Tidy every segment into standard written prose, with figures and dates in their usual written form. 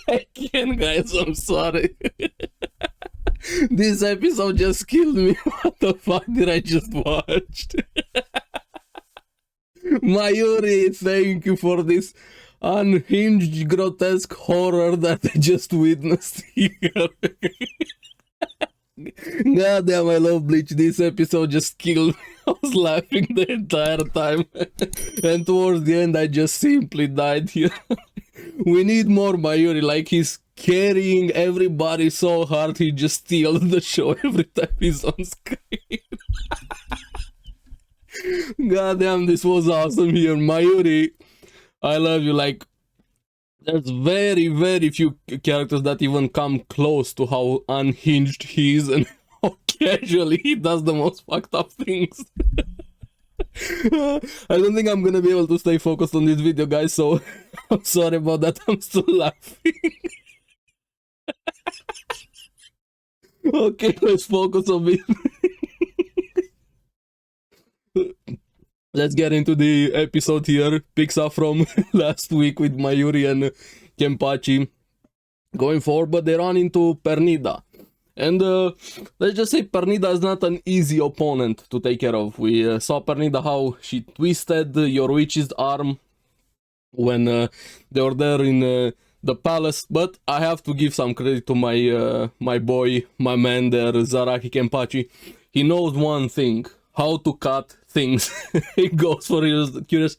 I can't, guys. I'm sorry. This episode just killed me. What the fuck did I just watch? Mayuri, thank you for this unhinged, grotesque horror that I just witnessed here. God damn, I love Bleach. This episode just killed me. I was laughing the entire time. And towards the end, I just simply died here. We need more Mayuri. Like, he's carrying everybody so hard, he just steals the show every time he's on screen. God damn, this was awesome here. Mayuri, I love you. Like, there's very, very few characters that even come close to how unhinged he is and how casually he does the most fucked up things. I don't think I'm gonna be able to stay focused on this video, guys, so I'm sorry about that. I'm still laughing. Okay, let's focus on it. Let's get into the episode here. Picks up from last week with Mayuri and Kenpachi going forward, but they run into Pernida. And let's just say Pernida is not an easy opponent to take care of. We saw Pernida how she twisted Yoruichi's arm when they were there in the palace, but I have to give some credit to my boy, my man there, Zaraki Kenpachi. He knows one thing: how to cut things. He goes for it, curious,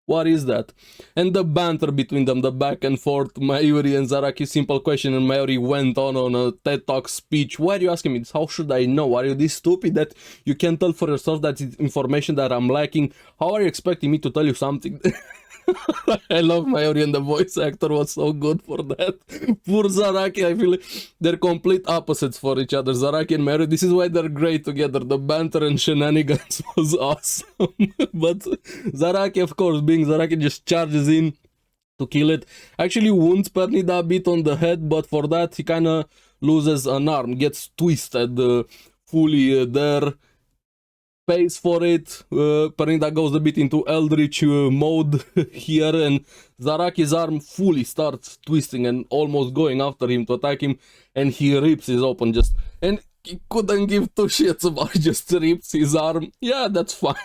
what is that? And the banter between them, the back and forth, Mayuri and Zaraki, simple question, and Mayuri went on a TED Talk speech. Why are you asking me this? How should I know? Are you this stupid that you can't tell for yourself that it's information that I'm lacking? How are you expecting me to tell you something? I love Mayuri, and the voice actor was so good for that. Poor Zaraki, I feel they're complete opposites for each other. Zaraki and Mayuri, this is why they're great together. The banter and shenanigans was awesome. But Zaraki, of course, being Zaraki, just charges in to kill it. Actually wounds Pernida a bit on the head, but for that he kinda loses an arm, gets twisted fully there. Pays for it. Pernida goes a bit into Eldritch mode here, and Zaraki's arm fully starts twisting and almost going after him to attack him, and he rips his open just, and he couldn't give two shits about it, just rips his arm. Yeah, that's fine.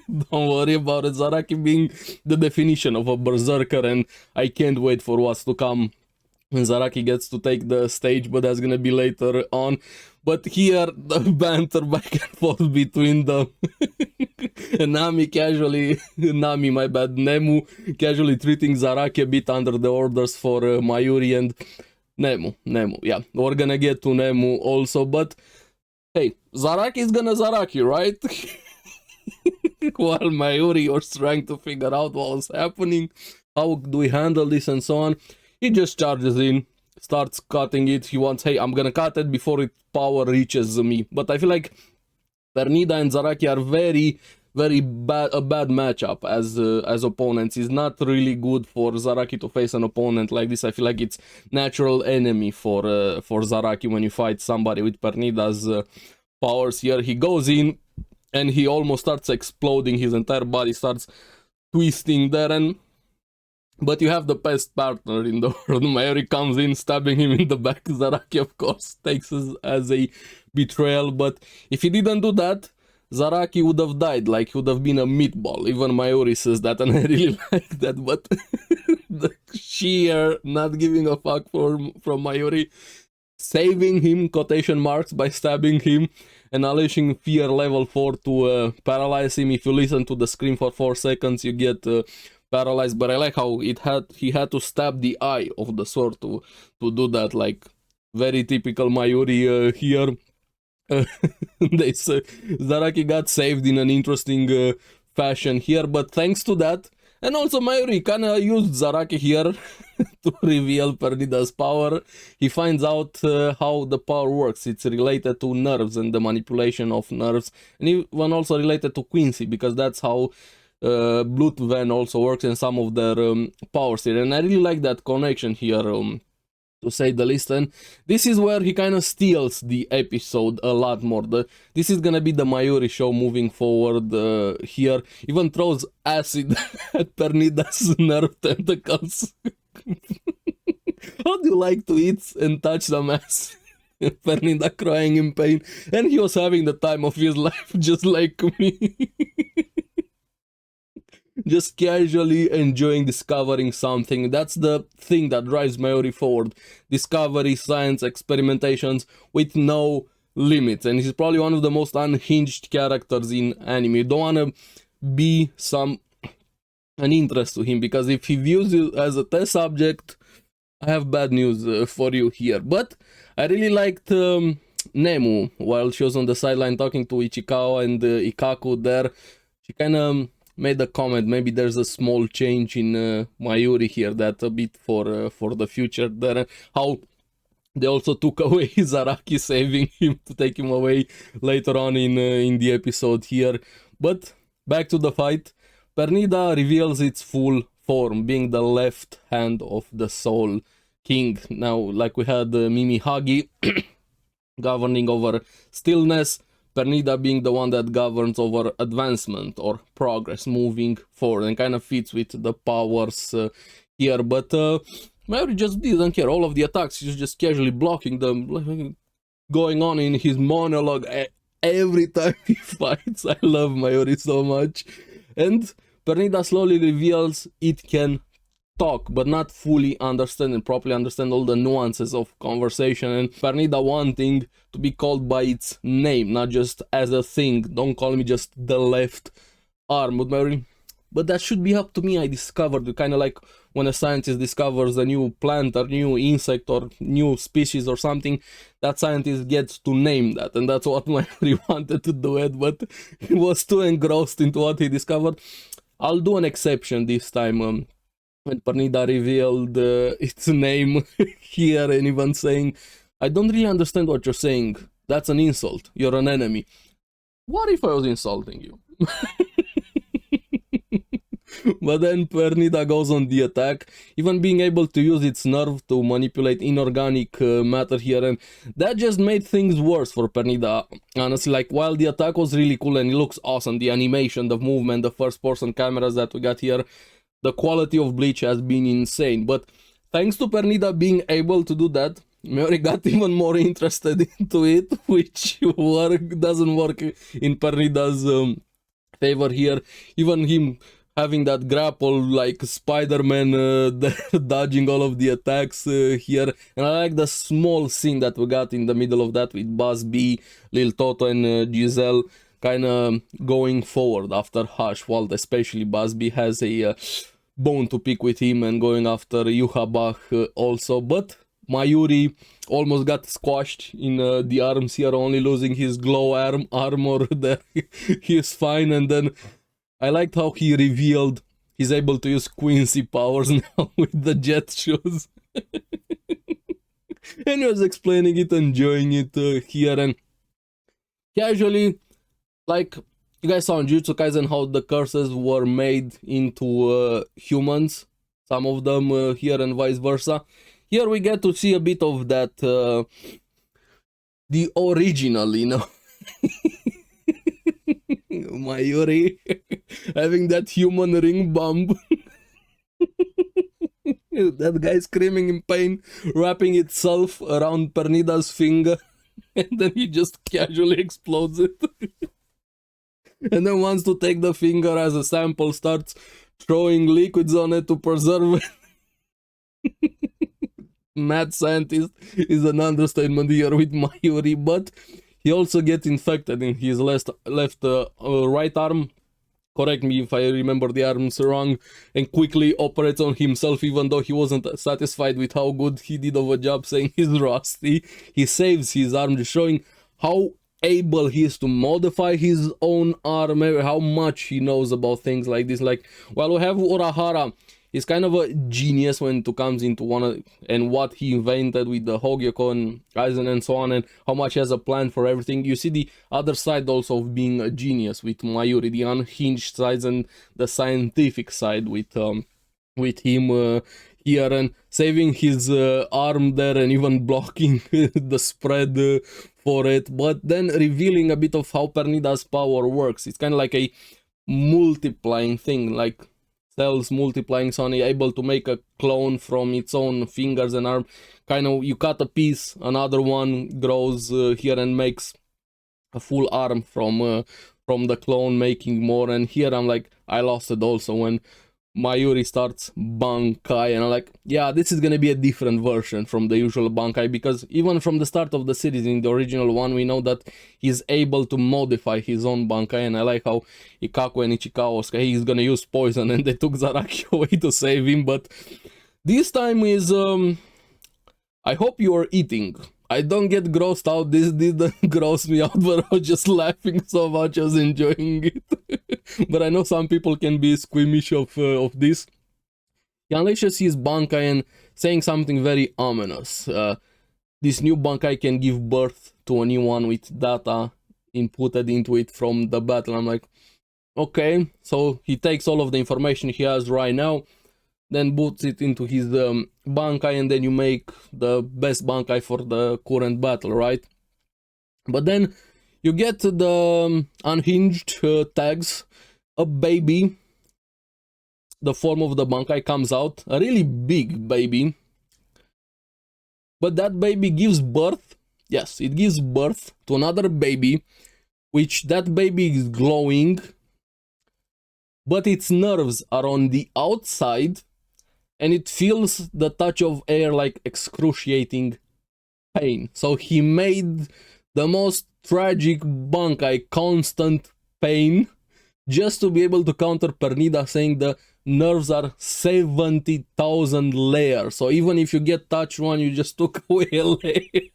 Don't worry about it. Zaraki being the definition of a berserker, and I can't wait for what's to come when Zaraki gets to take the stage, but that's gonna be later on. But here, the banter back and forth between them. Nami casually, Nemu casually treating Zaraki a bit under the orders for Mayuri and Nemu, yeah. We're gonna get to Nemu also, but hey, Zaraki is gonna Zaraki, right? While Mayuri was trying to figure out what was happening, how do we handle this and so on, he just charges in, starts cutting it. He wants, hey, I'm gonna cut it before its power reaches me. But I feel like Pernida and Zaraki are very bad matchup as opponents. It's not really good for Zaraki to face an opponent like this. I feel like it's natural enemy for Zaraki when you fight somebody with Pernida's powers here. He goes in and he almost starts exploding. His entire body starts twisting there, and but you have the best partner in the world. Mayuri comes in, stabbing him in the back. Zaraki, of course, takes it as a betrayal. But if he didn't do that, Zaraki would have died. Like, he would have been a meatball. Even Mayuri says that, and I really like that. But the sheer not giving a fuck from Mayuri, saving him, quotation marks, by stabbing him and unleashing fear level 4 to paralyze him. If you listen to the scream for 4 seconds, you get paralyzed. But I like how he had to stab the eye of the sword to do that. Like, very typical Mayuri here. They say Zaraki got saved in an interesting fashion here, but thanks to that, and also Mayuri kinda used Zaraki here to reveal Pernida's power. He finds out how the power works. It's related to nerves and the manipulation of nerves, and even also related to Quincy, because that's how Bloodven also works and some of their powers here. And I really like that connection here to say the least. And this is where he kind of steals the episode a lot more. This is gonna be the Mayuri show moving forward here. Even throws acid at Pernida's nerve tentacles. How do you like to eat and touch some ass? Pernida crying in pain, and he was having the time of his life just like me. Just casually enjoying discovering something. That's the thing that drives Mayuri forward. Discovery, science, experimentations with no limits. And he's probably one of the most unhinged characters in anime. You don't want to be an interest to him, because if he views you as a test subject, I have bad news for you here. But I really liked Nemu while she was on the sideline talking to Ichikawa and Ikaku there. She kind of made a comment, maybe there's a small change in Mayuri here, that a bit for the future there. How they also took away Zaraki, saving him to take him away later on in the episode here. But back to the fight. Pernida reveals its full form, being the left hand of the Soul King. Now, like we had Mimi Hagi governing over stillness, Pernida being the one that governs over advancement or progress, moving forward, and kind of fits with the powers here. But Mayuri just didn't care. All of the attacks, he's just casually blocking them, going on in his monologue every time he fights. I love Mayuri so much. And Pernida slowly reveals it can talk, but not fully understand and properly understand all the nuances of conversation, and Pernida wanting to be called by its name, not just as a thing. Don't call me just the left arm. But that should be up to me. I discovered, kind of like when a scientist discovers a new plant or new insect or new species or something, that scientist gets to name that, and that's what Mayuri wanted to do it, but he was too engrossed into what he discovered. I'll do an exception this time when Pernida revealed its name here, and even saying, I don't really understand what you're saying. That's an insult. You're an enemy. What if I was insulting you? But then Pernida goes on the attack, even being able to use its nerve to manipulate inorganic matter here, and that just made things worse for Pernida, honestly. Like, while the attack was really cool and it looks awesome, the animation, the movement, the first-person cameras that we got here, the quality of Bleach has been insane. But thanks to Pernida being able to do that, Mayuri got even more interested into it, which doesn't work in Pernida's favor here. Even him having that grapple like Spider-Man, dodging all of the attacks here. And I like the small scene that we got in the middle of that with Buzz B, Lil Toto and Giselle kind of going forward after Hush, while especially Buzz B has a bone to pick with him and going after Yuha also. But Mayuri almost got squashed in the arms here, only losing his glow armor there. He's fine. And then I liked how he revealed he's able to use Quincy powers now with the jet shoes. And he was explaining it, enjoying it here, and casually, like, you guys saw in Jujutsu Kaisen how the curses were made into humans, some of them here and vice versa. Here we get to see a bit of that, the original, you know. Mayuri having that human ring bomb. That guy screaming in pain, wrapping itself around Pernida's finger, and then he just casually explodes it. And then wants to take the finger as a sample, starts throwing liquids on it to preserve it. Mad scientist is an understatement here with Mayuri, but he also gets infected in his left right arm. Correct me if I remember the arms wrong, and quickly operates on himself, even though he wasn't satisfied with how good he did of a job, saying he's rusty. He saves his arm, just showing how able he is to modify his own arm, how much he knows about things like this. Like, while we have Urahara, he's kind of a genius when it comes into and what he invented with the Hogyoko and Aizen and so on, and how much he has a plan for everything. You see the other side also of being a genius with Mayuri, the unhinged side and the scientific side with him here and saving his arm there and even blocking the spread for it, but then revealing a bit of how Pernida's power works. It's kind of like a multiplying thing, like cells multiplying, so only able to make a clone from its own fingers and arm. Kind of, you cut a piece, another one grows here and makes a full arm from the clone, making more. And here I'm like, I lost it also when Mayuri starts Bankai, and I'm like, yeah, this is gonna be a different version from the usual Bankai, because even from the start of the series in the original one, we know that he's able to modify his own Bankai, and I like how Ikako and Ichikawa, he's gonna use poison, and they took Zaraki away to save him. But this time is, I hope you are eating. I don't get grossed out. This didn't gross me out, but I was just laughing so much. I was enjoying it. But I know some people can be squeamish of this. He unleashes his Bankai and saying something very ominous. This new Bankai can give birth to a new one with data inputted into it from the battle. I'm like, okay. So he takes all of the information he has right now, then puts it into his Bankai, and then you make the best Bankai for the current battle, right? But then you get the Unhinged tags, a baby, the form of the Bankai comes out, a really big baby, but that baby gives birth, yes, it gives birth to another baby, which that baby is glowing, but its nerves are on the outside, and it feels the touch of air like excruciating pain. So he made the most tragic Bankai, constant pain, just to be able to counter Pernida, saying the nerves are 70,000 layers. So even if you get touch one, you just took away a layer.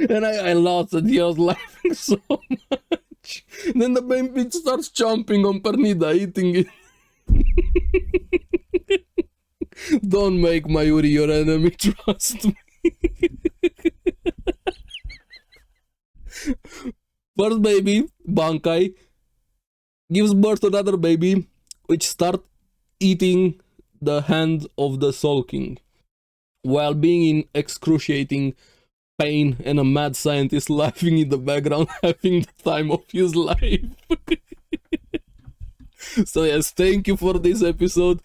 And I lost it. I was laughing so much. Then the baby starts chomping on Pernida, eating it. Don't make Mayuri your enemy, trust me. First baby, Bankai, gives birth to another baby, which start eating the hand of the Soul King, while being in excruciating pain, and a mad scientist laughing in the background, having the time of his life. So yes, thank you for this episode.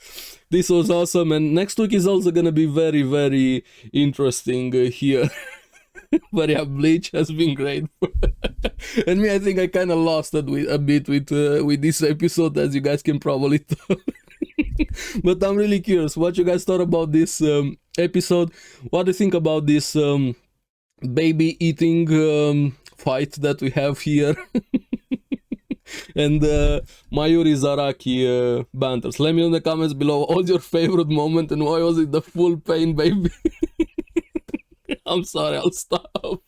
This was awesome, and next week is also gonna be very, very interesting here. But yeah, Bleach has been great. And me, I think I kind of lost it a bit with this episode, as you guys can probably tell. But I'm really curious what you guys thought about this episode. What do you think about this baby eating fight that we have here? And Mayuri Zaraki banters. Let me know in the comments below all your favorite moment and why was it the full pain baby. I'm sorry, I'll stop.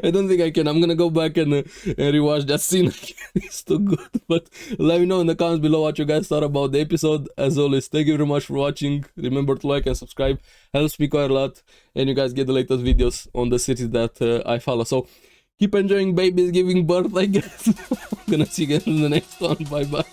I don't think I can. I'm gonna go back and rewatch that scene again. It's too good. But let me know in the comments below what you guys thought about the episode. As always, thank you very much for watching. Remember to like and subscribe. Helps me quite a lot. And you guys get the latest videos on the series that I follow. So keep enjoying babies giving birth, I guess. I'm gonna see you guys in the next one. Bye bye.